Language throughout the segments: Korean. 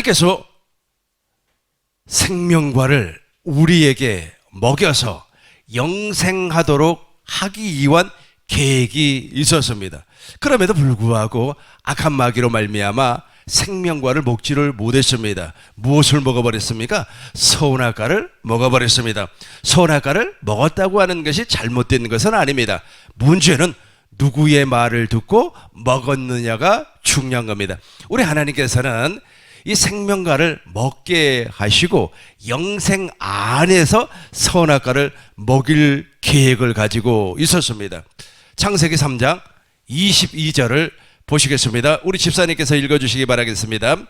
하나님께서 생명과를 우리에게 먹여서 영생하도록 하기 위한 계획이 있었습니다. 그럼에도 불구하고 악한 마귀로 말미암아 생명과를 먹지를 못했습니다. 무엇을 먹어버렸습니까? 선악과를 먹어버렸습니다. 선악과를 먹었다고 하는 것이 잘못된 것은 아닙니다. 문제는 누구의 말을 듣고 먹었느냐가 중요한 겁니다. 우리 하나님께서는 이 생명과를 먹게 하시고 영생 안에서 선악과를 먹일 계획을 가지고 있었습니다. 창세기 3장 22절을 보시겠습니다. 우리 집사님께서 읽어주시기 바라겠습니다.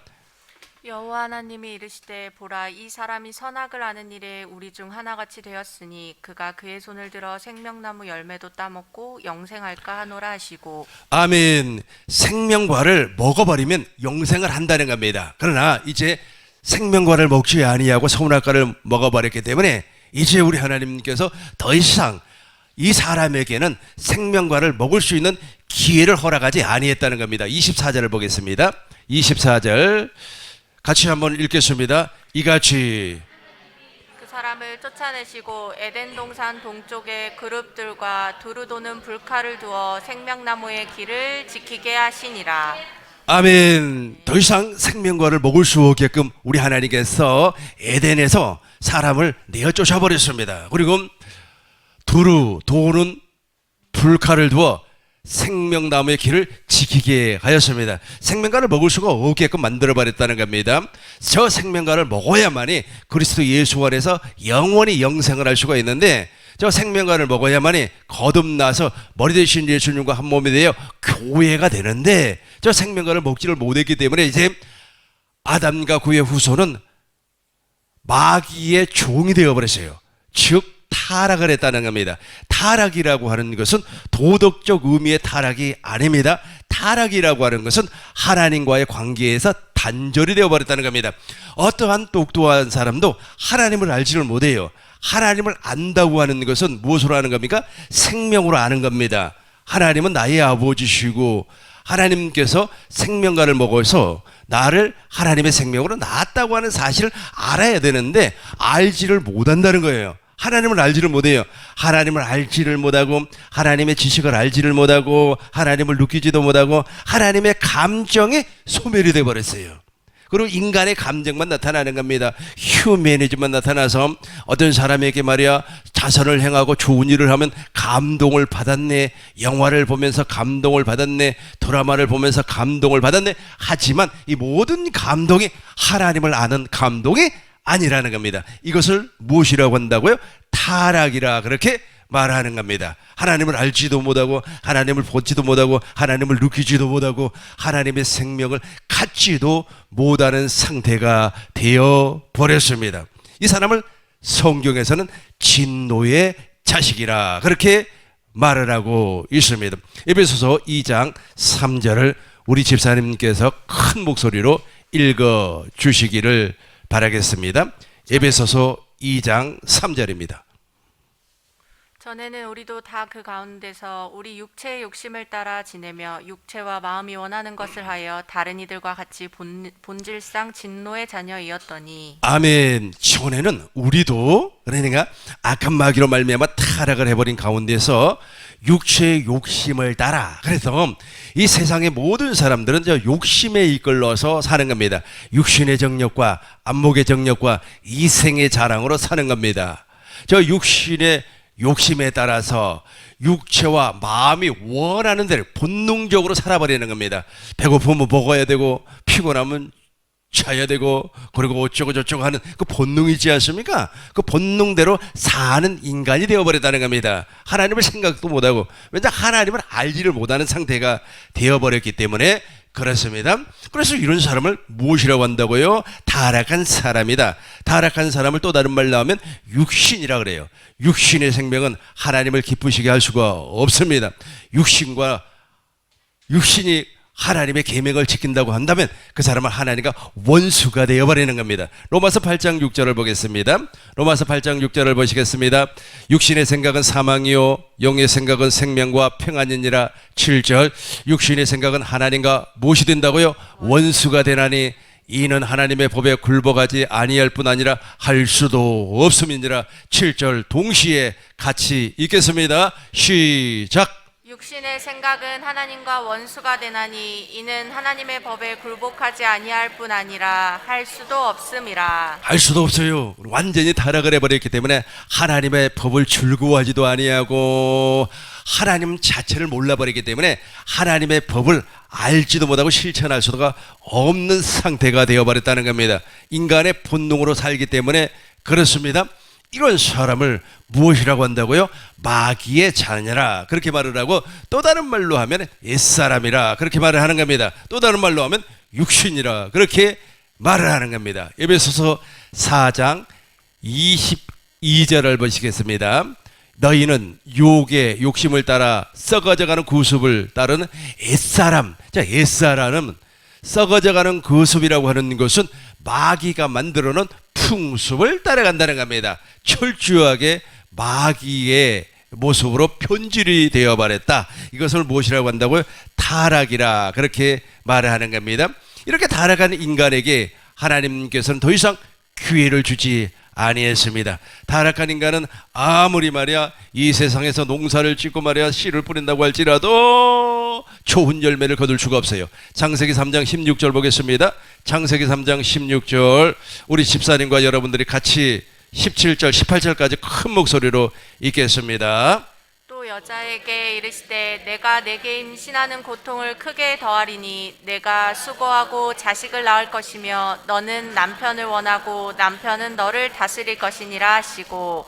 여호와 하나님이 이르시되 보라 이 사람이 선악을 아는 일에 우리 중 하나같이 되었으니 그가 그의 손을 들어 생명나무 열매도 따먹고 영생할까 하노라 하시고. 아멘. 생명과를 먹어버리면 영생을 한다는 겁니다. 그러나 이제 생명과를 먹지 아니하고 선악과를 먹어버렸기 때문에 이제 우리 하나님께서 더 이상 이 사람에게는 생명과를 먹을 수 있는 기회를 허락하지 아니했다는 겁니다. 24절을 보겠습니다. 24절 같이 한번 읽겠습니다. 이같이 그 사람을 쫓아내시고 에덴 동산 동쪽에 그룹들과 두루 도는 불칼을 두어 생명나무의 길을 지키게 하시니라. 아멘. 더 이상 생명과를 먹을 수 없게끔 우리 하나님께서 에덴에서 사람을 내어 쫓아버렸습니다. 그리고 두루 도는 불칼을 두어 생명나무의 길을 지키게 하였습니다. 생명과를 먹을 수가 없게끔 만들어버렸다는 겁니다. 저 생명과를 먹어야만이 그리스도 예수 안에서 영원히 영생을 할 수가 있는데 저 생명과를 먹어야만이 거듭나서 머리 되신 예수님과 한 몸이 되어 교회가 되는데 저 생명과를 먹지를 못했기 때문에 이제 아담과 그의 후손은 마귀의 종이 되어버렸어요. 즉 타락을 했다는 겁니다. 타락이라고 하는 것은 도덕적 의미의 타락이 아닙니다. 타락이라고 하는 것은 하나님과의 관계에서 단절이 되어버렸다는 겁니다. 어떠한 똑똑한 사람도 하나님을 알지를 못해요. 하나님을 안다고 하는 것은 무엇으로 아는 겁니까? 생명으로 아는 겁니다. 하나님은 나의 아버지시고 하나님께서 생명과를 먹어서 나를 하나님의 생명으로 낳았다고 하는 사실을 알아야 되는데 알지를 못한다는 거예요. 하나님을 알지를 못해요. 하나님을 알지를 못하고 하나님의 지식을 알지를 못하고 하나님을 느끼지도 못하고 하나님의 감정이 소멸이 되어버렸어요. 그리고 인간의 감정만 나타나는 겁니다. 휴머니즘만 나타나서 어떤 사람에게 말이야 자선을 행하고 좋은 일을 하면 감동을 받았네, 영화를 보면서 감동을 받았네, 드라마를 보면서 감동을 받았네. 하지만 이 모든 감동이 하나님을 아는 감동이 아니라는 겁니다. 이것을 무엇이라고 한다고요? 타락이라 그렇게 말하는 겁니다. 하나님을 알지도 못하고 하나님을 보지도 못하고 하나님을 느끼지도 못하고 하나님의 생명을 갖지도 못하는 상태가 되어 버렸습니다. 이 사람을 성경에서는 진노의 자식이라 그렇게 말을 하고 있습니다. 에베소서 2장 3절을 우리 집사님께서 큰 목소리로 읽어 주시기를 바라겠습니다. 에베소서 2장 3절입니다. 전에는 우리도 다 그 가운데서 우리 육체의 욕심을 따라 지내며 육체와 마음이 원하는 것을 하여 다른 이들과 같이 본질상 진노의 자녀이었더니. 아멘. 전에는 우리도 그러니까 악한 마귀로 말미암아 타락을 해버린 가운데서 육체의 욕심을 따라 그래서 이 세상의 모든 사람들은 저 욕심에 이끌러서 사는 겁니다. 육신의 정욕과 안목의 정욕과 이생의 자랑으로 사는 겁니다. 저 육신의 욕심에 따라서 육체와 마음이 원하는 대로 본능적으로 살아버리는 겁니다. 배고프면 먹어야 되고 피곤하면 자야 되고 그리고 어쩌고 저쩌고 하는 그 본능이지 않습니까? 그 본능대로 사는 인간이 되어버렸다는 겁니다. 하나님을 생각도 못하고 왜냐 하나님을 알지를 못하는 상태가 되어버렸기 때문에 그렇습니다. 그래서 이런 사람을 무엇이라고 한다고요? 타락한 사람이다. 타락한 사람을 또 다른 말로 하면 육신이라 그래요. 육신의 생명은 하나님을 기쁘시게 할 수가 없습니다. 육신이 하나님의 계명을 지킨다고 한다면 그 사람은 하나님과 원수가 되어버리는 겁니다. 로마서 8장 6절을 보겠습니다. 로마서 8장 6절을 보시겠습니다. 육신의 생각은 사망이요 영의 생각은 생명과 평안이니라. 7절 육신의 생각은 하나님과 무엇이 된다고요? 원수가 되나니 이는 하나님의 법에 굴복하지 아니할 뿐 아니라 할 수도 없음이니라. 7절 동시에 같이 읽겠습니다. 시작. 육신의 생각은 하나님과 원수가 되나니 이는 하나님의 법에 굴복하지 아니할 뿐 아니라 할 수도 없음이라. 할 수도 없어요. 완전히 타락을 해버렸기 때문에 하나님의 법을 즐거워하지도 아니하고 하나님 자체를 몰라버리기 때문에 하나님의 법을 알지도 못하고 실천할 수가 없는 상태가 되어버렸다는 겁니다. 인간의 본능으로 살기 때문에 그렇습니다. 이런 사람을 무엇이라고 한다고요? 마귀의 자녀라 그렇게 말을 하고, 또 다른 말로 하면 옛사람이라 그렇게 말을 하는 겁니다. 또 다른 말로 하면 육신이라 그렇게 말을 하는 겁니다. 에베소서 4장 22절을 보시겠습니다. 너희는 욕의 욕심을 따라 썩어져가는 구습을 따르는 옛사람. 자, 옛사람은 썩어져가는 구습이라고 하는 것은 마귀가 만들어놓은 풍습을 따라간다는 겁니다. 철저하게 마귀의 모습으로 편질이 되어버렸다. 이것을 무엇이라고 한다고요? 타락이라 그렇게 말을 하는 겁니다. 이렇게 타락한 인간에게 하나님께서는 더 이상 기회를 주지 아니했습니다. 타락한 인간은 아무리 말이야 이 세상에서 농사를 짓고 말이야 씨를 뿌린다고 할지라도 좋은 열매를 거둘 수가 없어요. 창세기 3장 16절 보겠습니다. 창세기 3장 16절 우리 집사님과 여러분들이 같이 17절 18절까지 큰 목소리로 읽겠습니다. 또 여자에게 이르시되 내가 내게 임신하는 고통을 크게 더하리니 내가 수고하고 자식을 낳을 것이며 너는 남편을 원하고 남편은 너를 다스릴 것이니라 하시고,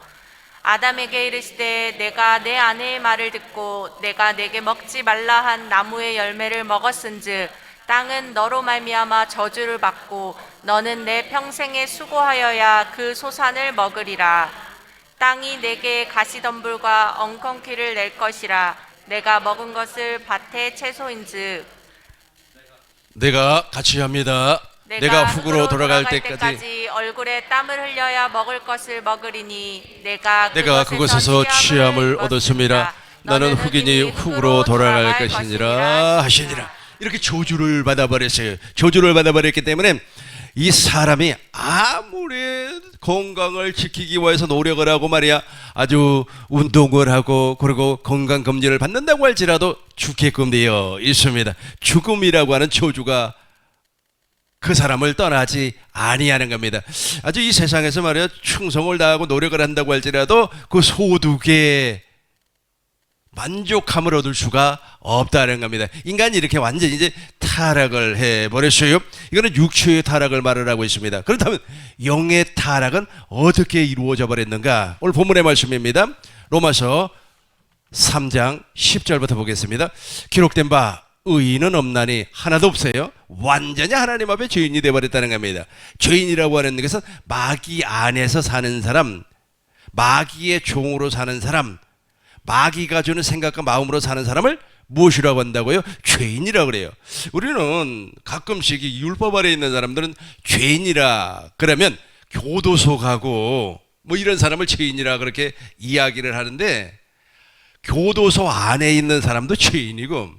아담에게 이르시되 내가 내 아내의 말을 듣고 내가 내게 먹지 말라 한 나무의 열매를 먹었은즉 땅은 너로 말미암아 저주를 받고 너는 내 평생에 수고하여야 그 소산을 먹으리라. 땅이 내게 가시덤불과 엉겅퀴를 낼 것이라. 내가 먹은 것을 밭의 채소인즉 내가 같이 합니다. 내가 흙으로 돌아갈 때까지 얼굴에 땀을 흘려야 먹을 것을 먹으리니 내가 그곳에서 취함을 얻었음이라. 나는 흙이니 흙으로 돌아갈 것이니라 하시니라. 이렇게 저주를 받아버렸어요. 저주를 받아버렸기 때문에 이 사람이 아무리 건강을 지키기 위해서 노력을 하고 말이야 아주 운동을 하고 그리고 건강검진을 받는다고 할지라도 죽게끔 되어 있습니다. 죽음이라고 하는 저주가 그 사람을 떠나지 아니하는 겁니다. 아주 이 세상에서 말이야 충성을 다하고 노력을 한다고 할지라도 그 소득에 만족함을 얻을 수가 없다는 겁니다. 인간이 이렇게 완전히 이제 타락을 해버렸어요. 이거는 육체의 타락을 말을 하고 있습니다. 그렇다면 영의 타락은 어떻게 이루어져 버렸는가? 오늘 본문의 말씀입니다. 로마서 3장 10절부터 보겠습니다. 기록된 바 의인은 없나니 하나도 없어요. 완전히 하나님 앞에 죄인이 되어버렸다는 겁니다. 죄인이라고 하는 것은 마귀 안에서 사는 사람, 마귀의 종으로 사는 사람, 마귀가 주는 생각과 마음으로 사는 사람을 무엇이라고 한다고요? 죄인이라고 그래요. 우리는 가끔씩 이 율법 아래에 있는 사람들은 죄인이라 그러면 교도소 가고 뭐 이런 사람을 죄인이라 그렇게 이야기를 하는데, 교도소 안에 있는 사람도 죄인이고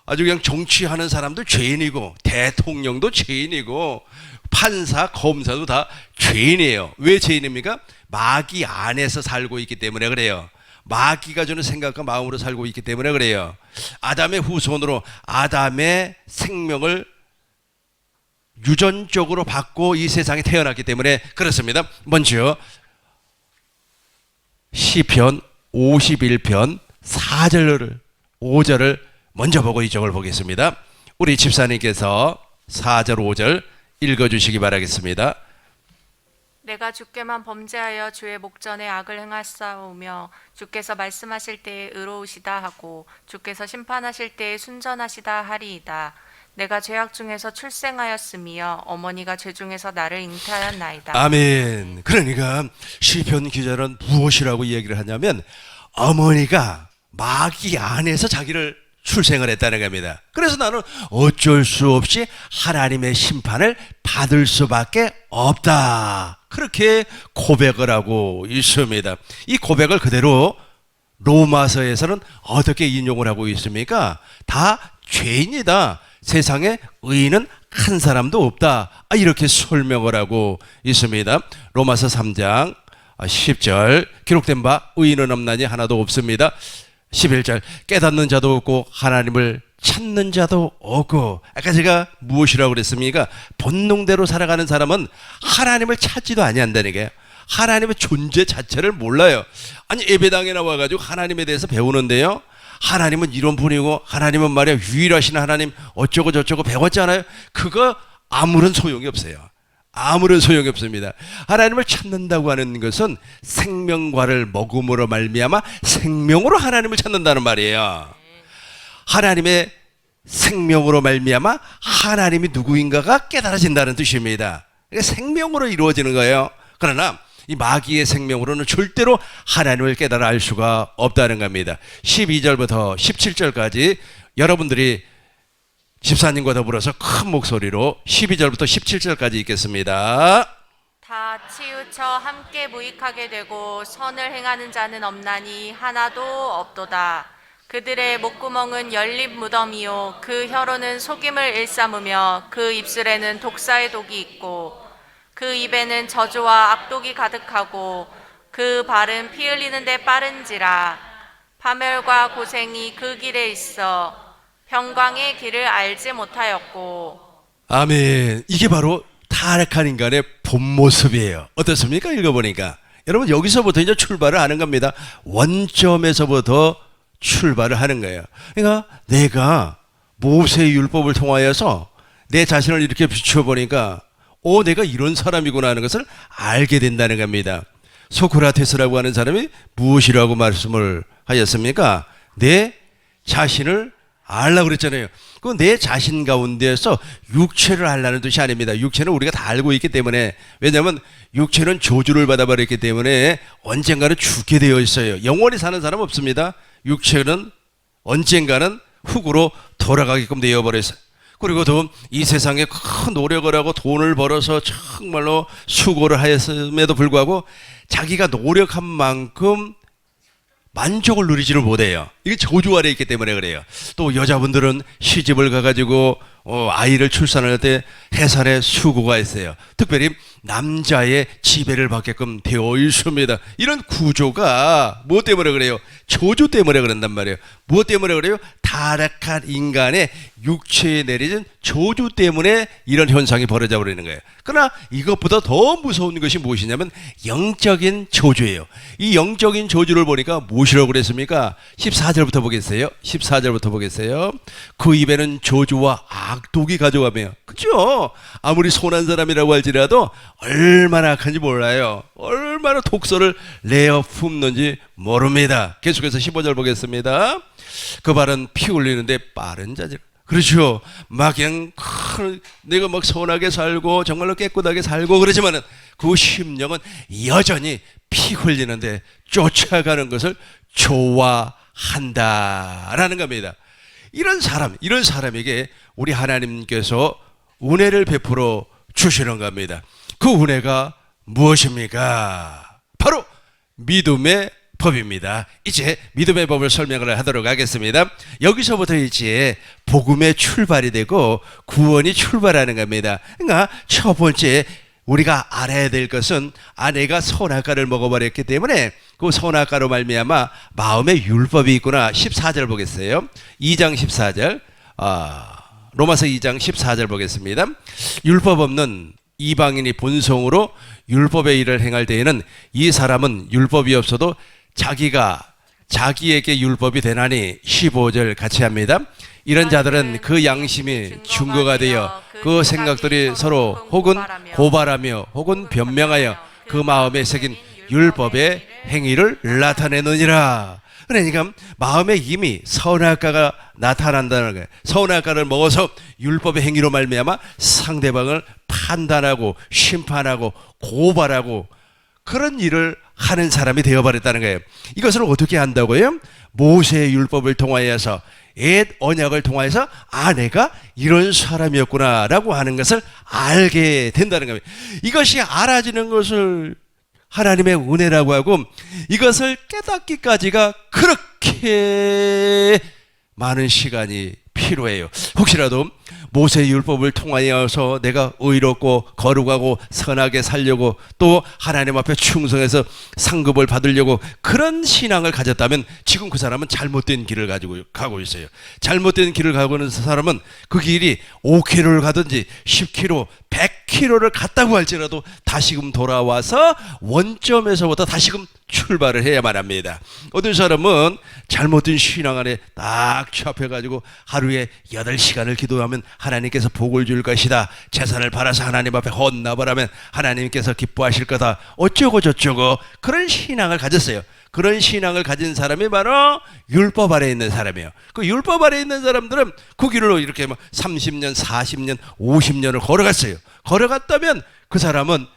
아주 그냥 정치하는 사람도 죄인이고 대통령도 죄인이고 판사, 검사도 다 죄인이에요. 왜 죄인입니까? 마귀 안에서 살고 있기 때문에 그래요. 마귀가 주는 생각과 마음으로 살고 있기 때문에 그래요. 아담의 후손으로 아담의 생명을 유전적으로 받고 이 세상에 태어났기 때문에 그렇습니다. 먼저 시편 51편 4절 5절을 먼저 보고 이쪽을 보겠습니다. 우리 집사님께서 4절 5절 읽어주시기 바라겠습니다. 내가 주께만 범죄하여 주의 목전에 악을 행하사오며 주께서 말씀하실 때에 의로우시다 하고 주께서 심판하실 때에 순전하시다 하리이다. 내가 죄악 중에서 출생하였으며 어머니가 죄 중에서 나를 잉태하였나이다. 아멘. 그러니까 시편 기자는 무엇이라고 이야기를 하냐면 어머니가 마귀 안에서 자기를 출생을 했다는 겁니다. 그래서 나는 어쩔 수 없이 하나님의 심판을 받을 수밖에 없다. 그렇게 고백을 하고 있습니다. 이 고백을 그대로 로마서에서는 어떻게 인용을 하고 있습니까? 다 죄인이다. 세상에 의인은 한 사람도 없다. 이렇게 설명을 하고 있습니다. 로마서 3장 10절 기록된 바 의인은 없나니 하나도 없습니다. 11절 깨닫는 자도 없고 하나님을 찾는 자도 없고. 아까 제가 무엇이라고 그랬습니까? 본능대로 살아가는 사람은 하나님을 찾지도 아니한다는 게, 하나님의 존재 자체를 몰라요. 아니 예배당에 나와가지고 하나님에 대해서 배우는데요, 하나님은 이런 분이고 하나님은 말이야 유일하신 하나님 어쩌고 저쩌고 배웠잖아요. 그거 아무런 소용이 없어요. 아무런 소용이 없습니다. 하나님을 찾는다고 하는 것은 생명과를 먹음으로 말미암아 생명으로 하나님을 찾는다는 말이에요. 하나님의 생명으로 말미암아 하나님이 누구인가가 깨달아진다는 뜻입니다. 그러니까 생명으로 이루어지는 거예요. 그러나 이 마귀의 생명으로는 절대로 하나님을 깨달아 알 수가 없다는 겁니다. 12절부터 17절까지 여러분들이 집사님과 더불어서 큰 목소리로 12절부터 17절까지 읽겠습니다. 다 치우쳐 함께 무익하게 되고 선을 행하는 자는 없나니 하나도 없도다. 그들의 목구멍은 열립 무덤이요 그 혀로는 속임을 일삼으며 그 입술에는 독사의 독이 있고 그 입에는 저주와 악독이 가득하고 그 발은 피 흘리는 데 빠른지라. 파멸과 고생이 그 길에 있어 평강의 길을 알지 못하였고. 아멘. 이게 바로 타락한 인간의 본 모습이에요. 어떻습니까? 읽어보니까 여러분 여기서부터 이제 출발을 하는 겁니다. 원점에서부터 출발을 하는 거예요. 그러니까 내가 모세의 율법을 통하여서 내 자신을 이렇게 비추어보니까 내가 이런 사람이구나 하는 것을 알게 된다는 겁니다. 소크라테스라고 하는 사람이 무엇이라고 말씀을 하였습니까? 내 자신을 알라고 그랬잖아요. 그 내 자신 가운데서 육체를 알라는 뜻이 아닙니다. 육체는 우리가 다 알고 있기 때문에, 왜냐하면 육체는 저주를 받아버렸기 때문에 언젠가는 죽게 되어 있어요. 영원히 사는 사람 없습니다. 육체는 언젠가는 흙으로 돌아가게끔 되어버렸어요. 그리고 또 이 세상에 큰 노력을 하고 돈을 벌어서 정말로 수고를 하였음에도 불구하고 자기가 노력한 만큼 만족을 누리지를 못해요. 이게 저주 아래 있기 때문에 그래요. 또 여자분들은 시집을 가가지고 아이를 출산할 때 해산의 수고가 있어요. 특별히 남자의 지배를 받게끔 되어 있습니다. 이런 구조가 무엇 때문에 그래요? 저주 때문에 그런단 말이에요. 무엇 때문에 그래요? 타락한 인간의 육체에 내리는 저주 때문에 이런 현상이 벌어져 버리는 거예요. 그러나 이것보다 더 무서운 것이 무엇이냐면 영적인 저주예요. 이 영적인 저주를 보니까 무엇이라고 그랬습니까? 14절부터 보겠어요. 14절부터 보겠어요. 그 입에는 저주와 악독이 가져가며, 그죠? 아무리 선한 사람이라고 할지라도 얼마나 악한지 몰라요. 얼마나 독소를 내어 품는지 모릅니다. 계속해서 15절 보겠습니다. 그 발은 피 흘리는데 빠른 자질. 그렇죠. 막 그냥 내가 막 선하게 살고 정말로 깨끗하게 살고 그러지만은 그 심령은 여전히 피 흘리는데 쫓아가는 것을 좋아한다라는 겁니다. 이런 사람에게 우리 하나님께서 은혜를 베풀어 주시는 겁니다. 그 은혜가 무엇입니까? 바로 믿음의 법입니다. 이제 믿음의 법을 설명을 하도록 하겠습니다. 여기서부터 이제 복음의 출발이 되고 구원이 출발하는 겁니다. 그러니까 첫 번째 우리가 알아야 될 것은 내가 선악과를 먹어버렸기 때문에 그 선악과로 말미암아 마음에 율법이 있구나. 14절 보겠어요. 2장 14절 로마서 2장 14절 보겠습니다. 율법 없는 이방인이 본성으로 율법의 일을 행할 때에는 이 사람은 율법이 없어도 자기에게 율법이 되나니. 15절 같이 합니다. 이런 자들은 그 양심이 증거가 되어 그 생각들이 서로 혹은 고발하며 혹은 변명하여 그 마음에 새긴 율법의 행위를 나타내느니라. 그러니까 마음에 이미 선악과가 나타난다는 거예요. 선악과를 먹어서 율법의 행위로 말미암아 상대방을 판단하고 심판하고 고발하고 그런 일을 하는 사람이 되어버렸다는 거예요. 이것을 어떻게 한다고요? 모세의 율법을 통하여서, 옛 언약을 통하여서 내가 이런 사람이었구나 라고 하는 것을 알게 된다는 겁니다. 이것이 알아지는 것을 하나님의 은혜라고 하고, 이것을 깨닫기까지가 그렇게 많은 시간이 필요해요. 혹시라도 모세 율법을 통하여서 내가 의롭고 거룩하고 선하게 살려고 또 하나님 앞에 충성해서 상급을 받으려고 그런 신앙을 가졌다면 지금 그 사람은 잘못된 길을 가지고 가고 있어요. 잘못된 길을 가고 있는 사람은 그 길이 5km를 가든지 10km, 100km를 갔다고 할지라도 다시금 돌아와서 원점에서부터 다시금 출발을 해야만 합니다. 어떤 사람은 잘못된 신앙 안에 딱 잡혀가지고 하루에 8시간을 기도하면 하나님께서 복을 줄 것이다. 재산을 팔아서 하나님 앞에 헌납을 하나님께서 기뻐하실 거다. 어쩌고 저쩌고 그런 신앙을 가졌어요. 그런 신앙을 가진 사람이 바로 율법 아래에 있는 사람이에요. 그 율법 아래에 있는 사람들은 그 길로 이렇게 30년, 40년, 50년을 걸어갔어요. 걸어갔다면 그 사람은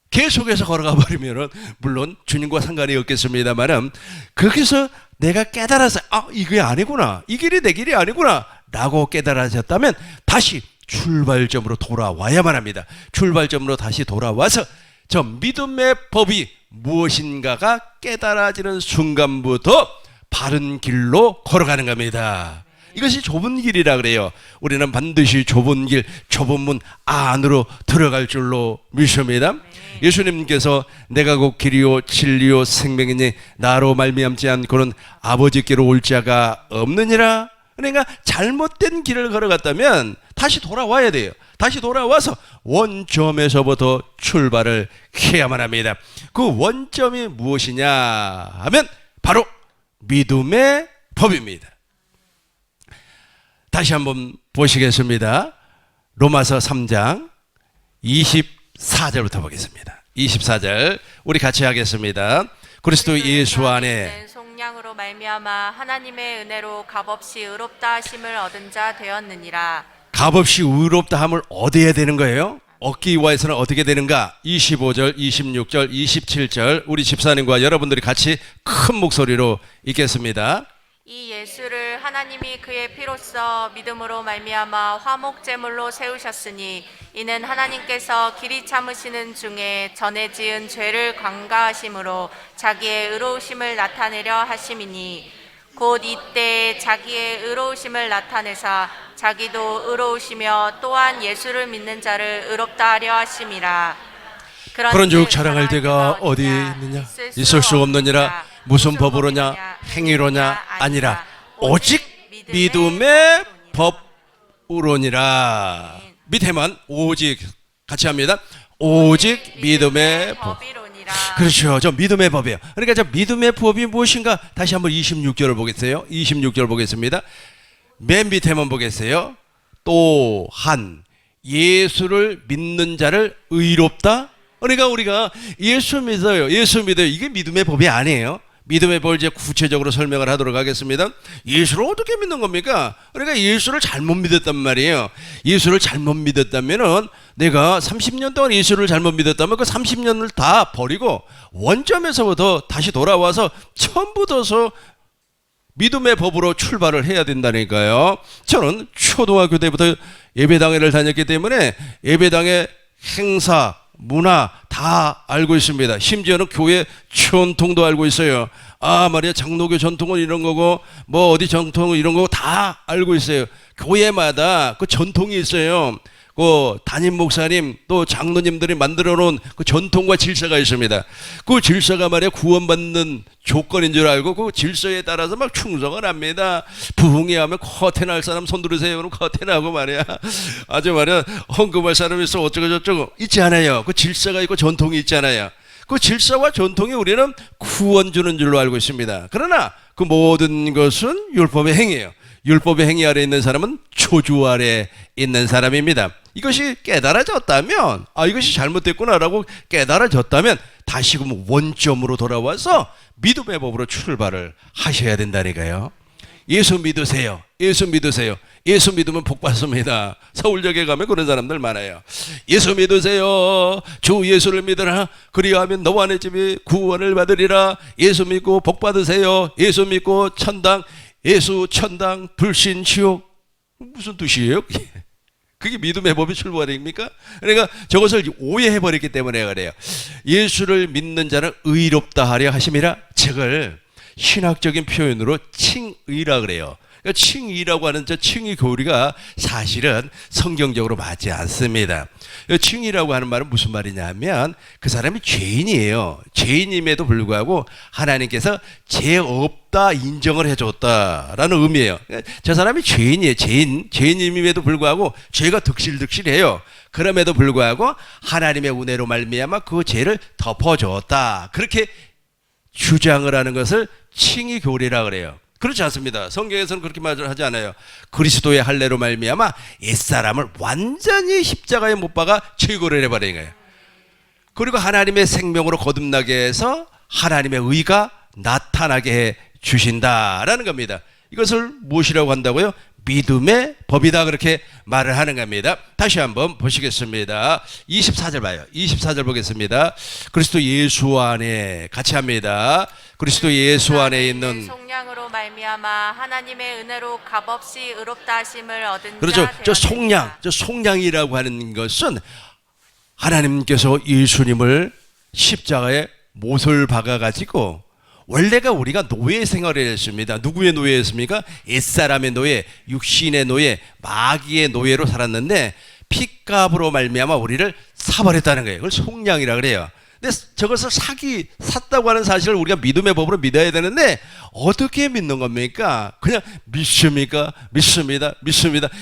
계속해서 걸어가 버리면은 물론 주님과 상관이 없겠습니다만은 거기서 내가 깨달아서 이게 아니구나, 이 길이 내 길이 아니구나 라고 깨달아졌다면 다시 출발점으로 돌아와야만 합니다. 출발점으로 다시 돌아와서 저 믿음의 법이 무엇인가가 깨달아지는 순간부터 바른 길로 걸어가는 겁니다. 이것이 좁은 길이라 그래요. 우리는 반드시 좁은 길, 좁은 문 안으로 들어갈 줄로 믿습니다. 예수님께서 내가 곧 길이요 진리요 생명이니 나로 말미암지 않고는 아버지께로 올 자가 없느니라. 그러니까 잘못된 길을 걸어갔다면 다시 돌아와야 돼요. 다시 돌아와서 원점에서부터 출발을 해야만 합니다. 그 원점이 무엇이냐 하면 바로 믿음의 법입니다. 다시 한번 보시겠습니다. 로마서 3장 24절부터 보겠습니다. 24절 우리 같이 하겠습니다. 그리스도 예수 안에 속량으로 말미암아 하나님의 은혜로 값없이 의롭다 하심을 얻은 자 되었느니라. 값없이 의롭다 함을 얻어야 되는 거예요. 얻기 위해서는 어떻게 되는가? 25절, 26절, 27절 우리 집사님과 여러분들이 같이 큰 목소리로 읽겠습니다. 이 예수를 하나님이 그의 피로써 믿음으로 말미암아 화목제물로 세우셨으니 이는 하나님께서 길이 참으시는 중에 전에 지은 죄를 관가하심으로 자기의 의로우심을 나타내려 하심이니 곧 이때 자기의 의로우심을 나타내사 자기도 의로우시며 또한 예수를 믿는 자를 의롭다 하려 하심이라. 그런즉 자랑할 데가 어디 있느냐? 있을 수 없느니라. 무슨 법으로냐? 행위로냐? 아니라 오직 믿음의 법으로니라. 밑에만 오직 같이 합니다. 오직 믿음의 법. 그렇죠. 저 믿음의 법이에요. 그러니까 저 믿음의 법이 무엇인가? 다시 한번 26절을 보겠어요. 26절 보겠습니다. 맨 밑에만 보겠어요. 또한 예수를 믿는 자를 의롭다. 그러니까 우리가 예수 믿어요. 예수 믿어요. 이게 믿음의 법이 아니에요. 믿음의 법을 이제 구체적으로 설명을 하도록 하겠습니다. 예수를 어떻게 믿는 겁니까? 그러니까 예수를 잘못 믿었단 말이에요. 예수를 잘못 믿었다면은 내가 30년 동안 예수를 잘못 믿었다면 그 30년을 다 버리고 원점에서부터 다시 돌아와서 처음부터서 믿음의 법으로 출발을 해야 된다니까요. 저는 초등학교 때부터 예배당회를 다녔기 때문에 예배당의 행사, 문화 다 알고 있습니다. 심지어는 교회 전통도 알고 있어요. 말이야, 장로교 전통은 이런 거고 뭐 어디 전통은 이런 거고 다 알고 있어요. 교회마다 그 전통이 있어요. 그 담임 목사님 또 장로님들이 만들어 놓은 그 전통과 질서가 있습니다. 그 질서가 말이야 구원받는 조건인 줄 알고 그 질서에 따라서 막 충성을 합니다. 부흥회하면 커튼할 사람 손 들으세요. 그럼 커튼하고 말이야. 아주 말이야 헌금할 사람이 있어 어쩌고 저쩌고 있지 않아요. 그 질서가 있고 전통이 있잖아요. 그 질서와 전통이 우리는 구원 주는 줄로 알고 있습니다. 그러나 그 모든 것은 율법의 행위예요. 율법의 행위 아래 있는 사람은 초주 아래 있는 사람입니다. 이것이 깨달아졌다면 이것이 잘못됐구나라고 깨달아졌다면 다시금 원점으로 돌아와서 믿음의 법으로 출발을 하셔야 된다니까요. 예수 믿으세요. 예수 믿으세요. 예수 믿으면 복 받습니다. 서울역에 가면 그런 사람들 많아요. 예수 믿으세요. 주 예수를 믿으라. 그리하면 너와 내 집이 구원을 받으리라. 예수 믿고 복 받으세요. 예수 믿고 천당, 예수 천당 불신 지옥. 무슨 뜻이에요? 그게 믿음의 법의 출발입니까? 그러니까 저것을 오해해버렸기 때문에 그래요. 예수를 믿는 자는 의롭다 하려 하심이라. 저걸 신학적인 표현으로 칭의라 그래요. 그러니까 칭의라고 하는 저 칭의 교리가 사실은 성경적으로 맞지 않습니다. 칭의라고 하는 말은 무슨 말이냐면 그 사람이 죄인이에요. 죄인임에도 불구하고 하나님께서 죄 없다 인정을 해줬다라는 의미예요. 저 사람이 죄인이에요. 죄인임에도 불구하고 죄가 득실득실해요. 그럼에도 불구하고 하나님의 은혜로 말미암아 그 죄를 덮어줬다. 그렇게 주장을 하는 것을 칭의 교리라 그래요. 그렇지 않습니다. 성경에서는 그렇게 말을 하지 않아요. 그리스도의 할례로 말미암아 옛사람을 완전히 십자가에 못 박아 제거를 해버린 거예요. 그리고 하나님의 생명으로 거듭나게 해서 하나님의 의가 나타나게 해 주신다라는 겁니다. 이것을 무엇이라고 한다고요? 믿음의 법이다, 그렇게 말을 하는 겁니다. 다시 한번 보시겠습니다. 24절 봐요. 24절 보겠습니다. 그리스도 예수 안에, 같이 합니다. 그리스도 예수 안에 있는 속량으로 말미암아 하나님의 은혜로 값없이 의롭다 하심을 얻은 그렇죠. 자 저 되었느니라. 속량이라고 하는 것은 하나님께서 예수님을 십자가에 못을 박아가지고, 원래가 우리가 노예 생활을 했습니다. 누구의 노예였습니까? 옛사람의 노예, 육신의 노예, 마귀의 노예로 살았는데 핏값으로 말미암아 우리를 사버렸다는 거예요. 그걸 속량이라 그래요. 근데 저것을 샀다고 하는 사실을 우리가 믿음의 법으로 믿어야 되는데 어떻게 믿는 겁니까? 그냥 믿습니까? 믿습니다.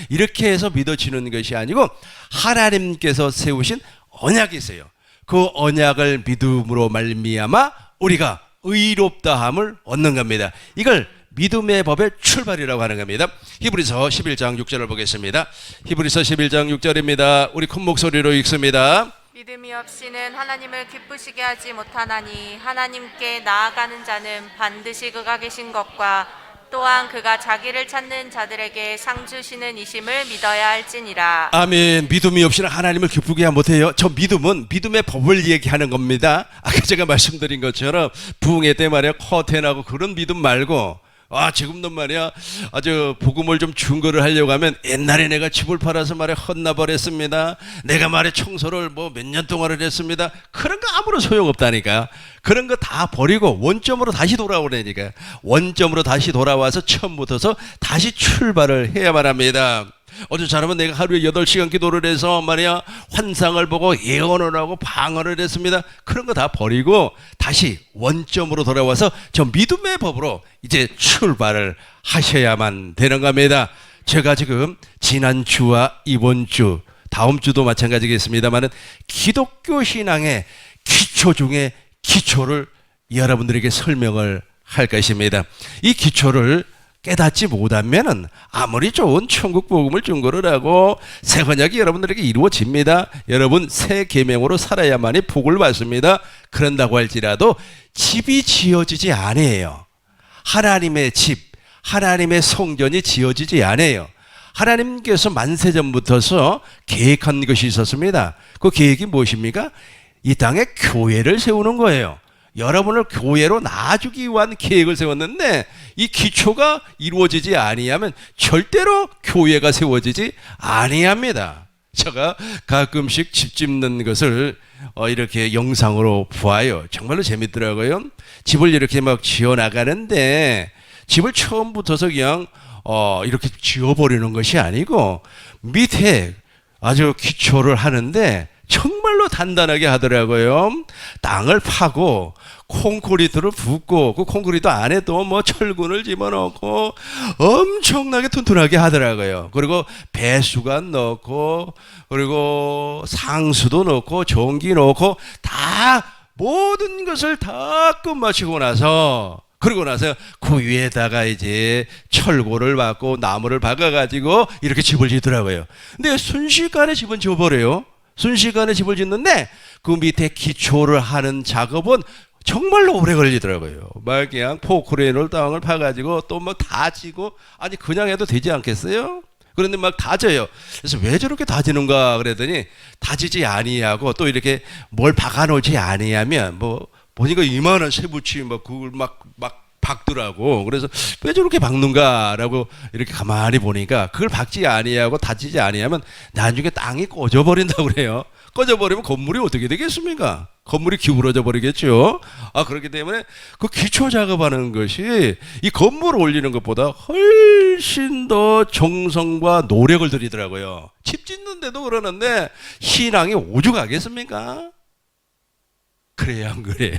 이렇게 해서 믿어지는 것이 아니고 하나님께서 세우신 언약이 있어요. 그 언약을 믿음으로 말미암아 우리가 의롭다함을 얻는 겁니다. 이걸 믿음의 법의 출발이라고 하는 겁니다. 히브리서 11장 6절을 보겠습니다. 히브리서 11장 6절입니다. 우리 큰 목소리로 읽습니다. 믿음이 없이는 하나님을 기쁘시게 하지 못하나니 하나님께 나아가는 자는 반드시 그가 계신 것과 또한 그가 자기를 찾는 자들에게 상 주시는 이심을 믿어야 할지니라. 아멘. 믿음이 없이는 하나님을 기쁘게 하지 못해요. 저 믿음은 믿음의 법을 얘기하는 겁니다. 아까 제가 말씀드린 것처럼 부흥회 때 말이야 커튼하고 그런 믿음 말고, 지금도 말이야 아주 복음을 좀 증거를 하려고 하면 옛날에 내가 집을 팔아서 말이야 헛나버렸습니다. 내가 말이야 청소를 뭐 몇 년 동안을 했습니다. 그런 거 아무런 소용없다니까. 그런 거 다 버리고 원점으로 다시 돌아오라니까. 원점으로 다시 돌아와서 처음부터서 다시 출발을 해야만 합니다. 어제 잘하면 내가 하루에 8시간 기도를 해서 말이야 환상을 보고 예언을 하고 방언을 했습니다. 그런 거 다 버리고 다시 원점으로 돌아와서 저 믿음의 법으로 이제 출발을 하셔야만 되는 겁니다. 제가 지금 지난주와 이번주, 다음주도 마찬가지겠습니다만은 기독교 신앙의 기초 중에 기초를 여러분들에게 설명을 할 것입니다. 이 기초를 깨닫지 못하면은 아무리 좋은 천국 복음을 증거를 하고 새 언약이 여러분들에게 이루어집니다. 여러분 새 계명으로 살아야만이 복을 받습니다. 그런다고 할지라도 집이 지어지지 않아요. 하나님의 집, 하나님의 성전이 지어지지 않아요. 하나님께서 만세전부터서 계획한 것이 있었습니다. 그 계획이 무엇입니까? 이 땅에 교회를 세우는 거예요. 여러분을 교회로 낳아주기 위한 계획을 세웠는데 이 기초가 이루어지지 아니하면 절대로 교회가 세워지지 아니합니다. 제가 가끔씩 집 짓는 것을 이렇게 영상으로 보아요. 정말로 재밌더라고요. 집을 이렇게 막 지어 나가는데 집을 처음부터서 그냥 이렇게 지어버리는 것이 아니고 밑에 아주 기초를 하는데 정말로 단단하게 하더라고요. 땅을 파고 콘크리트를 붓고 그 콘크리트 안에 또 뭐 철근을 집어넣고 엄청나게 튼튼하게 하더라고요. 그리고 배수관 넣고 그리고 상수도 넣고 전기 넣고 다 모든 것을 다 끝마치고 나서 그러고 나서 그 위에다가 이제 철골을 박고 나무를 박아가지고 이렇게 집을 짓더라고요. 근데 순식간에 집은 지어버려요. 순식간에 집을 짓는데 그 밑에 기초를 하는 작업은 정말로 오래 걸리더라고요. 막 그냥 포크레인을 땅을 파가지고 또 막 다지고, 아니 그냥 해도 되지 않겠어요? 그런데 막 다져요. 그래서 왜 저렇게 다지는가 그랬더니 다지지 아니하고 또 이렇게 뭘 박아놓지 아니하면 뭐 보니까 이만한 쇠붙이 막 그걸 막 박두라고. 그래서 왜 저렇게 박는가라고 이렇게 가만히 보니까 그걸 박지 아니하고 다치지 아니하면 나중에 땅이 꺼져버린다고 그래요. 꺼져버리면 건물이 어떻게 되겠습니까? 건물이 기울어져 버리겠죠. 그렇기 때문에 그 기초 작업하는 것이 이 건물을 올리는 것보다 훨씬 더 정성과 노력을 들이더라고요. 집 짓는데도 그러는데 신앙이 오죽하겠습니까? 그래요, 안 그래요?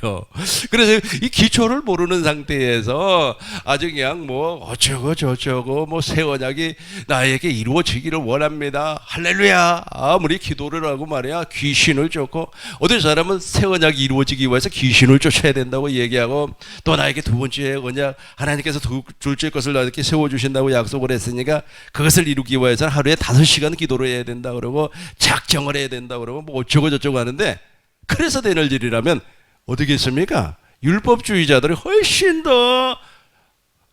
그래서 이 기초를 모르는 상태에서 아주 그냥 뭐 어쩌고 저쩌고 뭐 새 언약이 나에게 이루어지기를 원합니다. 할렐루야. 아무리 기도를 하고 말이야 귀신을 쫓고, 어떤 사람은 새 언약이 이루어지기 위해서 귀신을 쫓아야 된다고 얘기하고, 또 나에게 두 번째 언약 하나님께서 둘째 것을 나에게 세워주신다고 약속을 했으니까 그것을 이루기 위해서는 하루에 5시간 기도를 해야 된다 그러고 작정을 해야 된다 그러고 뭐 어쩌고 저쩌고 하는데, 그래서 되는 일이라면 어떻겠습니까? 율법주의자들이 훨씬 더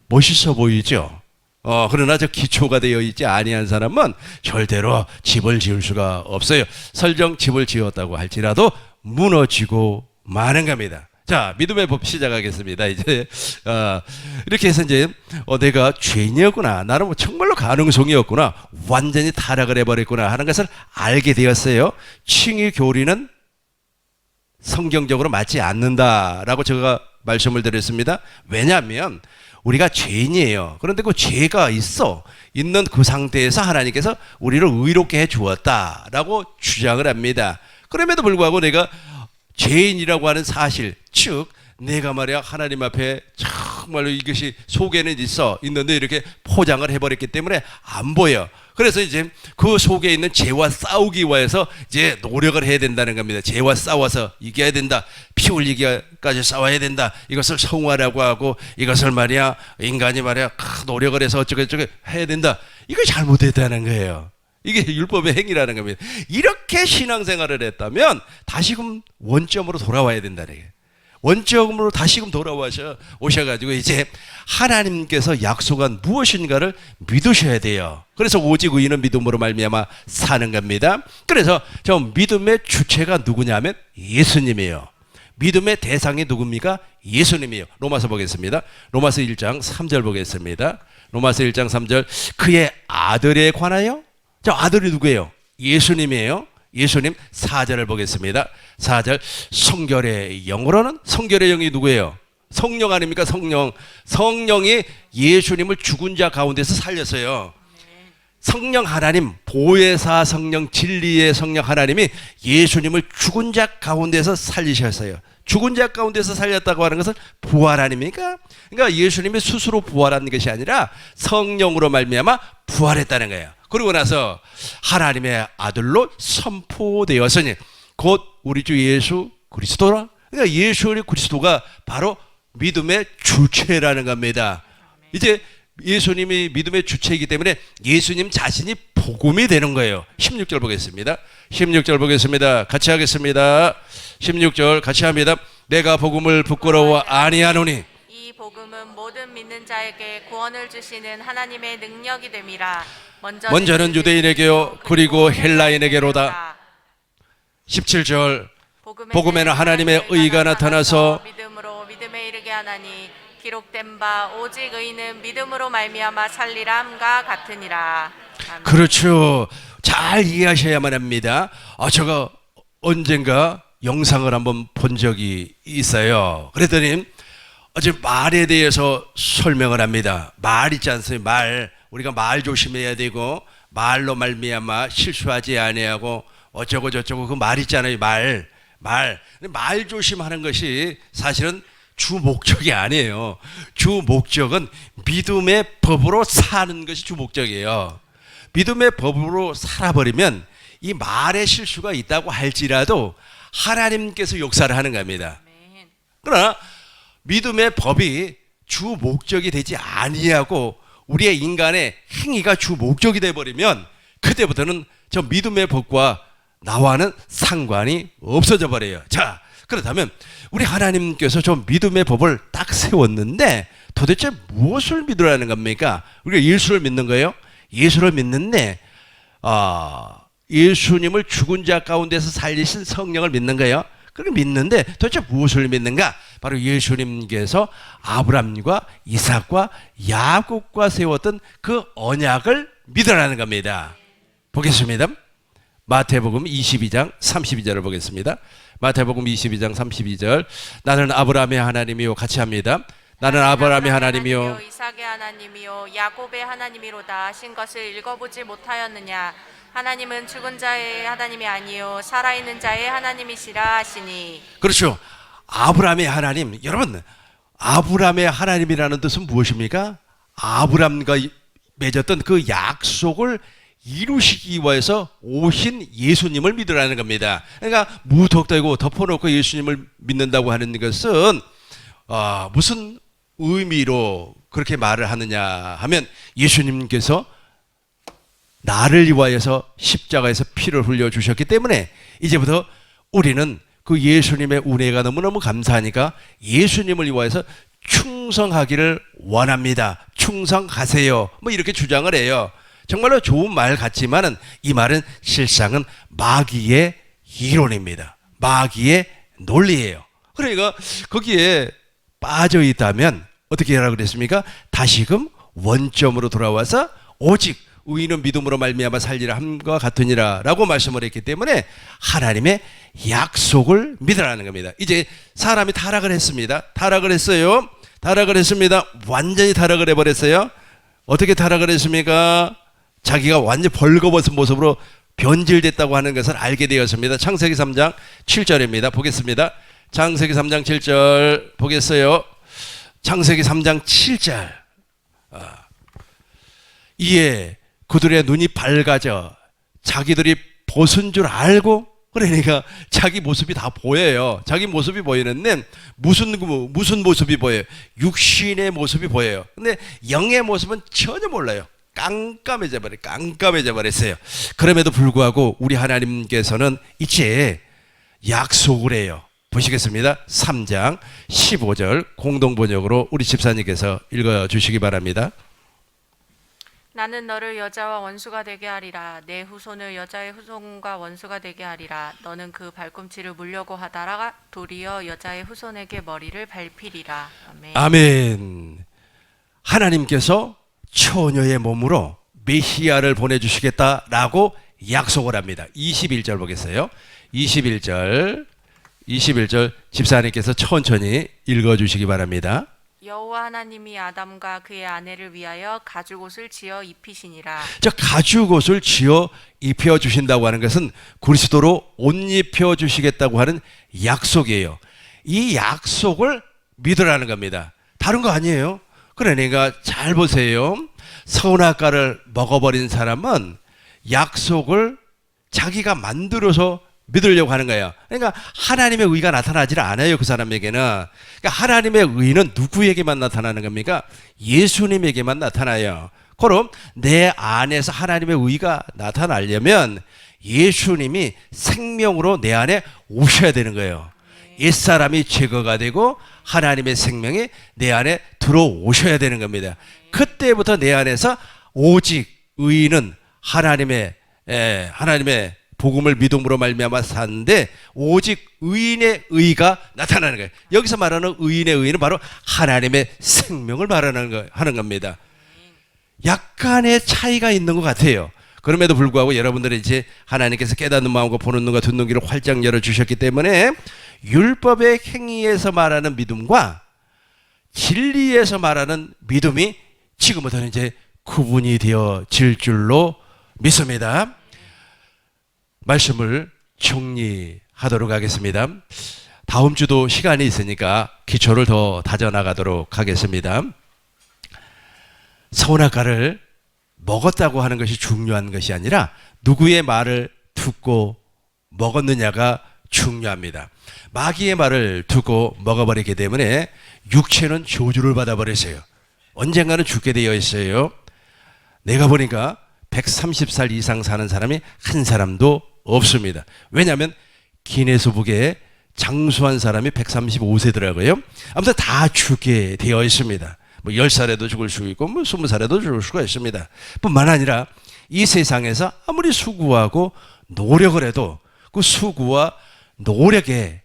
멋있어 보이죠. 그러나 저 기초가 되어 있지 아니한 사람은 절대로 집을 지을 수가 없어요. 설령 집을 지었다고 할지라도 무너지고 마는 겁니다. 자, 믿음의 법 시작하겠습니다. 이제 이렇게 해서 이제 내가 죄인이었구나, 나는 뭐 정말로 가능성이 없구나, 완전히 타락을 해버렸구나 하는 것을 알게 되었어요. 칭의 교리는 성경적으로 맞지 않는다라고 제가 말씀을 드렸습니다. 왜냐하면 우리가 죄인이에요. 그런데 그 죄가 있는 그 상태에서 하나님께서 우리를 의롭게 해 주었다라고 주장을 합니다. 그럼에도 불구하고 내가 죄인이라고 하는 사실, 즉 내가 말이야 하나님 앞에 정말로 이것이 속에는 있는데 이렇게 포장을 해버렸기 때문에 안 보여. 그래서 이제 그 속에 있는 죄와 싸우기 위해서 이제 노력을 해야 된다는 겁니다. 죄와 싸워서 이겨야 된다. 피 흘리기까지 싸워야 된다. 이것을 성화라고 하고, 이것을 말이야 인간이 말이야 노력을 해서 어쩌고 해야 된다. 이거 잘못됐다는 거예요. 이게 율법의 행위라는 겁니다. 이렇게 신앙생활을 했다면 다시금 원점으로 돌아와야 된다는 거예요. 원점으로 다시금 오셔가지고 이제 하나님께서 약속한 무엇인가를 믿으셔야 돼요. 그래서 오직 의인은 믿음으로 말미암아 사는 겁니다. 그래서 저 믿음의 주체가 누구냐면 예수님이에요. 믿음의 대상이 누굽니까? 예수님이에요. 로마서 보겠습니다. 로마서 1장 3절 보겠습니다. 로마서 1장 3절. 그의 아들에 관하여, 저 아들이 누구예요? 예수님이에요. 예수님. 4절을 보겠습니다. 4절. 성결의 영으로는, 성결의 영이 누구예요? 성령 아닙니까? 성령이 예수님을 죽은 자 가운데서 살렸어요. 성령 하나님, 보혜사 성령, 진리의 성령 하나님이 예수님을 죽은 자 가운데서 살리셨어요. 죽은 자 가운데서 살렸다고 하는 것은 부활 아닙니까? 그러니까 예수님이 스스로 부활한 것이 아니라 성령으로 말미암아 부활했다는 거예요. 그리고 나서 하나님의 아들로 선포되었으니 곧 우리 주 예수 그리스도라. 그러니까 예수 그리스도가 바로 믿음의 주체라는 겁니다. 이제 예수님이 믿음의 주체이기 때문에 예수님 자신이 복음이 되는 거예요. 16절 보겠습니다. 16절 보겠습니다. 같이 하겠습니다. 16절 같이 합니다. 내가 복음을 부끄러워 아니하노니 이 복음은 모든 믿는 자에게 구원을 주시는 하나님의 능력이 됨이라. 먼저는 유대인에게요 그리고 헬라인에게로다. 17절 복음에는 하나님의 의가 나타나서 믿음으로 믿음에 이르게 하나니 기록된 바 오직 의인은 믿음으로 말미암아 살리라 함과 같으니라. 아멘. 그렇죠. 잘 이해하셔야만 합니다. 제가 언젠가 영상을 한번 본 적이 있어요. 그랬더니 어제 말에 대해서 설명을 합니다. 말 있지 않습니까? 말. 우리가 말 조심해야 되고 말로 말미암아 실수하지 아니하고 어쩌고 저쩌고 그 말 있잖아요. 말 조심하는 것이 사실은 주 목적이 아니에요. 주 목적은 믿음의 법으로 사는 것이 주 목적이에요. 믿음의 법으로 살아버리면 이 말에 실수가 있다고 할지라도 하나님께서 역사를 하는 겁니다. 그러나 믿음의 법이 주 목적이 되지 아니하고 우리의 인간의 행위가 주 목적이 되어버리면 그때부터는 저 믿음의 법과 나와는 상관이 없어져 버려요. 자, 그렇다면 우리 하나님께서 저 믿음의 법을 딱 세웠는데 도대체 무엇을 믿으라는 겁니까? 우리가 예수를 믿는 거예요? 예수를 믿는데 예수님을 죽은 자 가운데서 살리신 성령을 믿는 거예요. 그렇게 믿는데 도대체 무엇을 믿는가? 바로 예수님께서 아브라함과 이삭과 야곱과 세웠던 그 언약을 믿으라는 겁니다. 보겠습니다. 마태복음 22장 32절을 보겠습니다. 마태복음 22장 32절. 나는 아브라함의 하나님이요, 같이 합니다. 나는 아브라함의 하나님이요, 이삭의 하나님이요, 야곱의 하나님이로다 하신 것을 읽어보지 못하였느냐? 하나님은 죽은 자의 하나님이 아니요 살아있는 자의 하나님이시라 하시니. 그렇죠. 아브라함의 하나님. 여러분, 아브라함의 하나님이라는 뜻은 무엇입니까? 아브라함과 맺었던 그 약속을 이루시기 위해서 오신 예수님을 믿으라는 겁니다. 그러니까 무턱대고 덮어놓고 예수님을 믿는다고 하는 것은 무슨 의미로 그렇게 말을 하느냐 하면, 예수님께서 나를 위하여서 십자가에서 피를 흘려주셨기 때문에 이제부터 우리는 그 예수님의 은혜가 너무너무 감사하니까 예수님을 위하여서 충성하기를 원합니다. 충성하세요. 뭐 이렇게 주장을 해요. 정말로 좋은 말 같지만은 이 말은 실상은 마귀의 이론입니다. 마귀의 논리예요. 그러니까 거기에 빠져 있다면 어떻게 하라고 그랬습니까? 다시금 원점으로 돌아와서 오직 의인은 믿음으로 말미암아 살리라 함과 같으니라 라고 말씀을 했기 때문에 하나님의 약속을 믿으라는 겁니다. 이제 사람이 타락을 했습니다. 타락을 했어요. 타락을 했습니다. 완전히 타락을 해버렸어요. 어떻게 타락을 했습니까? 자기가 완전히 벌거벗은 모습으로 변질됐다고 하는 것을 알게 되었습니다. 창세기 3장 7절입니다. 보겠습니다. 창세기 3장 7절 보겠어요. 창세기 3장 7절. 이에 그들의 눈이 밝아져 자기들이 벗은 줄 알고, 그러니까 자기 모습이 다 보여요. 자기 모습이 보이는데 무슨 모습이 보여요? 육신의 모습이 보여요. 근데 영의 모습은 전혀 몰라요. 깜깜해져 버렸어요. 그럼에도 불구하고 우리 하나님께서는 이제 약속을 해요. 보시겠습니다. 3장 15절 공동번역으로 우리 집사님께서 읽어주시기 바랍니다. 나는 너를 여자와 원수가 되게 하리라. 내 후손을 여자의 후손과 원수가 되게 하리라. 너는 그 발꿈치를 물려고 하다가 도리어 여자의 후손에게 머리를 밟히리라. 아멘. 아멘. 하나님께서 처녀의 몸으로 메시아를 보내주시겠다라고 약속을 합니다. 21절 보겠어요. 21절 집사님께서 천천히 읽어주시기 바랍니다. 여호와 하나님이 아담과 그의 아내를 위하여 가죽옷을 지어 입히시니라. 저 가죽옷을 지어 입혀 주신다고 하는 것은 그리스도로 옷 입혀 주시겠다고 하는 약속이에요. 이 약속을 믿으라는 겁니다. 다른 거 아니에요. 그러니까 잘 보세요. 선악과를 먹어버린 사람은 약속을 자기가 만들어서 믿으려고 하는 거예요. 그러니까 하나님의 의가 나타나질 않아요, 그 사람에게는. 그러니까 하나님의 의는 누구에게만 나타나는 겁니까? 예수님에게만 나타나요. 그럼 내 안에서 하나님의 의가 나타나려면 예수님이 생명으로 내 안에 오셔야 되는 거예요. 옛사람이 제거가 되고 하나님의 생명이 내 안에 들어오셔야 되는 겁니다. 그때부터 내 안에서 오직 의인은 하나님의 복음을 믿음으로 말미암아 사는데 오직 의인의 의가 나타나는 거예요. 여기서 말하는 의인의 의는 바로 하나님의 생명을 하는 겁니다. 약간의 차이가 있는 것 같아요. 그럼에도 불구하고 여러분들이 이제 하나님께서 깨닫는 마음과 보는 눈과 듣는 귀를 활짝 열어주셨기 때문에 율법의 행위에서 말하는 믿음과 진리에서 말하는 믿음이 지금부터는 이제 구분이 되어질 줄로 믿습니다. 말씀을 정리하도록 하겠습니다. 다음 주도 시간이 있으니까 기초를 더 다져나가도록 하겠습니다. 선악과를 먹었다고 하는 것이 중요한 것이 아니라 누구의 말을 듣고 먹었느냐가 중요합니다. 마귀의 말을 듣고 먹어버리기 때문에 육체는 저주를 받아버렸어요. 언젠가는 죽게 되어 있어요. 내가 보니까 130살 이상 사는 사람이 한 사람도 없습니다. 왜냐하면 기네스북에 장수한 사람이 135세더라고요. 아무튼 다 죽게 되어 있습니다. 뭐 10살에도 죽을 수 있고 뭐 20살에도 죽을 수가 있습니다. 뿐만 아니라 이 세상에서 아무리 수고하고 노력을 해도 그 수고와 노력에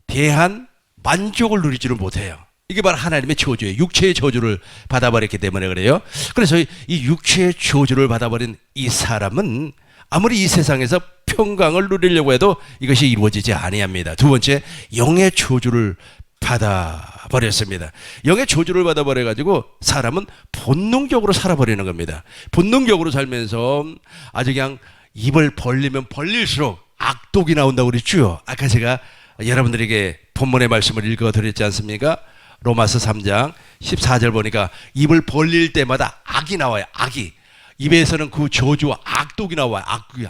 대한 만족을 누리지를 못해요. 이게 바로 하나님의 저주예요. 육체의 저주를 받아버렸기 때문에 그래요. 그래서 이 육체의 저주를 받아버린 이 사람은 아무리 이 세상에서 평강을 누리려고 해도 이것이 이루어지지 아니합니다. 두 번째, 영의 저주를 받아버렸습니다. 영의 저주를 받아버려가지고 사람은 본능적으로 살아버리는 겁니다. 본능적으로 살면서 아주 그냥 입을 벌리면 벌릴수록 악독이 나온다고 그랬죠. 아까 제가 여러분들에게 본문의 말씀을 읽어드렸지 않습니까? 로마서 3장 14절 보니까 입을 벌릴 때마다 악이 나와요. 악이. 입에서는 그 저주와 악독이 나와요.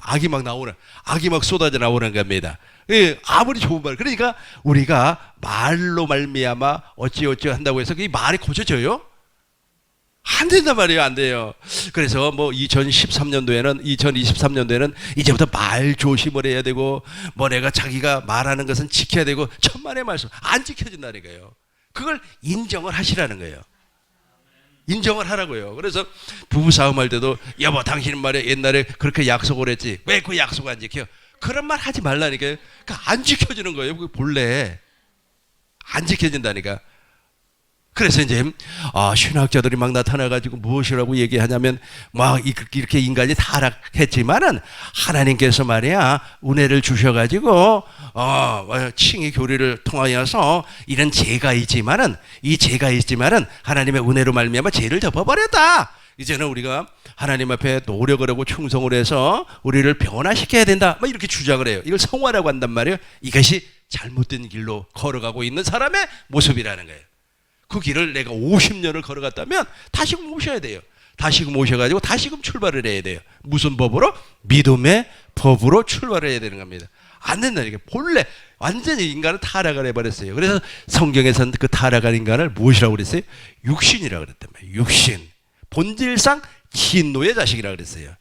악이 막 나오는, 악이 막 쏟아져 나오는 겁니다. 예, 아무리 좋은 말. 그러니까 우리가 말로 말미암아 어찌어찌 한다고 해서 이 말이 고쳐져요? 안 된단 말이에요. 안 돼요. 그래서 뭐 2023년도에는 이제부터 말 조심을 해야 되고, 뭐 내가 자기가 말하는 것은 지켜야 되고, 천만의 말씀 안 지켜진다니까요. 그걸 인정을 하시라는 거예요. 인정을 하라고요. 그래서 부부싸움 할 때도 여보 당신 말에 옛날에 그렇게 약속을 했지 왜 그 약속 안 지켜? 그런 말 하지 말라니까요. 그러니까 안 지켜지는 거예요. 그 본래 안 지켜진다니까. 그래서 이제 신학자들이 막 나타나가지고 무엇이라고 얘기하냐면 막 이렇게 인간이 타락했지만은 하나님께서 말이야 은혜를 주셔가지고 칭의 교리를 통하여서 이런 죄가 있지만은 이 죄가 있지만은 하나님의 은혜로 말미암아 죄를 덮어버렸다. 이제는 우리가 하나님 앞에 노력을 하고 충성을 해서 우리를 변화시켜야 된다. 막 이렇게 주장을 해요. 이걸 성화라고 한단 말이에요. 이것이 잘못된 길로 걸어가고 있는 사람의 모습이라는 거예요. 그 길을 내가 50년을 걸어갔다면 다시금 오셔야 돼요. 다시금 오셔가지고 다시금 출발을 해야 돼요. 무슨 법으로? 믿음의 법으로 출발을 해야 되는 겁니다. 안 된다니까. 본래 완전히 인간은 타락을 해버렸어요. 그래서 성경에서는 그 타락한 인간을 무엇이라고 그랬어요? 육신이라고 그랬단 말이에요. 육신. 본질상 진노의 자식이라고 그랬어요.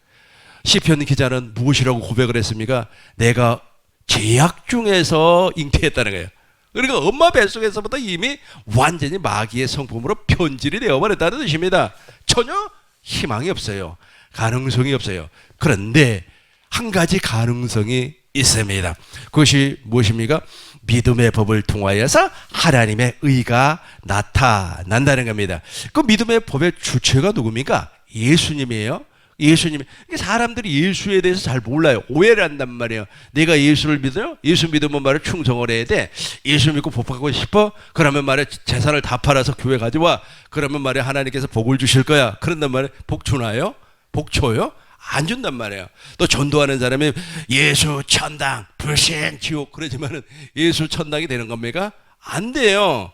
시편 기자는 무엇이라고 고백을 했습니까? 내가 죄악 중에서 잉태했다는 거예요. 그러니까 엄마 뱃속에서부터 이미 완전히 마귀의 성품으로 변질이 되어버렸다는 뜻입니다. 전혀 희망이 없어요. 가능성이 없어요. 그런데 한 가지 가능성이 있습니다. 그것이 무엇입니까? 믿음의 법을 통하여서 하나님의 의가 나타난다는 겁니다. 그 믿음의 법의 주체가 누굽니까? 예수님이에요. 예수님. 사람들이 예수에 대해서 잘 몰라요. 오해를 한단 말이에요. 내가 예수를 믿어요? 예수 믿으면 말이야 충성을 해야 돼. 예수 믿고 복 받고 싶어? 그러면 말이야 재산을 다 팔아서 교회 가져와. 그러면 말이야 하나님께서 복을 주실 거야. 그런단 말이에요. 복 주나요? 복 줘요? 안 준단 말이에요. 또 전도하는 사람이 예수 천당 불신 지옥 그러지만은 예수 천당이 되는 겁니까? 안 돼요.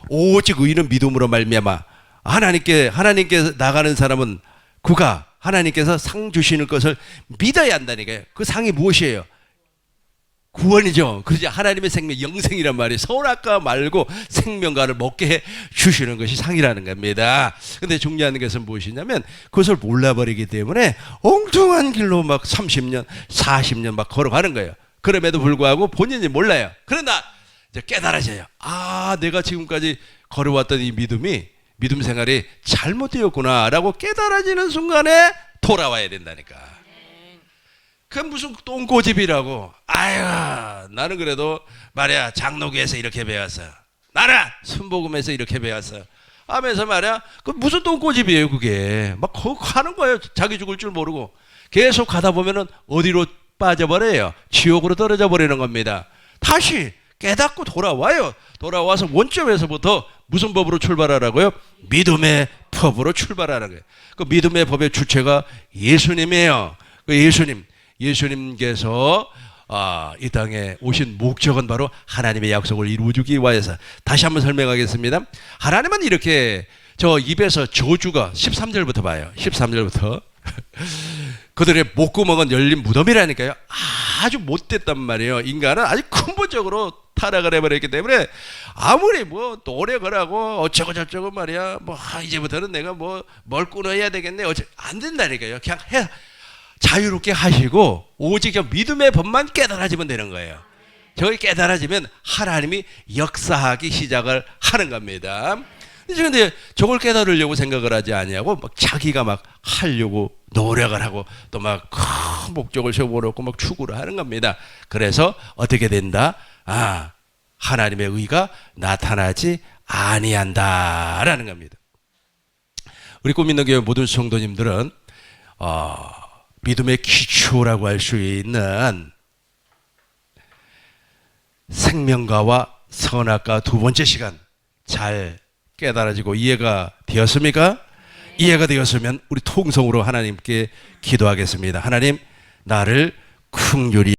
오직 의는 믿음으로 말미암아 하나님께 나가는 사람은 그가 하나님께서 상 주시는 것을 믿어야 한다니까요. 그 상이 무엇이에요? 구원이죠. 그러지 하나님의 생명 영생이란 말이 선악과 말고 생명과를 먹게 해 주시는 것이 상이라는 겁니다. 근데 중요한 것은 무엇이냐면 그것을 몰라버리기 때문에 엉뚱한 길로 막 30년 40년 막 걸어가는 거예요. 그럼에도 불구하고 본인이 몰라요. 그러나 이제 깨달아져요. 내가 지금까지 걸어왔던 이 믿음 생활이 잘못되었구나라고 깨달아지는 순간에 돌아와야 된다니까. 그건 무슨 똥꼬집이라고. 나는 그래도 말이야 장로교에서 이렇게 배웠어. 나는 순복음에서 이렇게 배웠어. 하면서 말이야 그 무슨 똥꼬집이에요 그게. 막 하는 거예요. 자기 죽을 줄 모르고. 계속 가다 보면은 어디로 빠져버려요? 지옥으로 떨어져 버리는 겁니다. 다시 깨닫고 돌아와요. 돌아와서 원점에서부터 무슨 법으로 출발하라고요? 믿음의 법으로 출발하는 거예요. 그 믿음의 법의 주체가 예수님이에요. 그 예수님께서 이 땅에 오신 목적은 바로 하나님의 약속을 이루어주기 위해서. 다시 한번 설명하겠습니다. 하나님은 이렇게 저 입에서 저주가 13절부터 봐요. 13절부터 그들의 목구멍은 열린 무덤이라니까요. 아주 못됐단 말이에요. 인간은 아주 근본적으로 타락을 해버렸기 때문에 아무리 뭐 노력을 하고 어쩌고 저쩌고 말이야 이제부터는 내가 뭘 끊어야 되겠네 안 된다니까요. 그냥 자유롭게 하시고 오직 믿음의 법만 깨달아지면 되는 거예요. 저기 깨달아지면 하나님이 역사하기 시작을 하는 겁니다. 그런데 저걸 깨달으려고 생각을 하지 아니하고 자기가 막 하려고 노력을 하고 또 막 큰 목적을 세워놓고 막 추구를 하는 겁니다. 그래서 어떻게 된다? 하나님의 의가 나타나지 아니한다라는 겁니다. 우리 꿈 있는 교회 모든 성도님들은 믿음의 기초라고 할 수 있는 생명가와 선악과 두 번째 시간 잘 깨달아지고 이해가 되었습니까? 이해가 되었으면 우리 통성으로 하나님께 기도하겠습니다. 하나님, 나를 긍휼히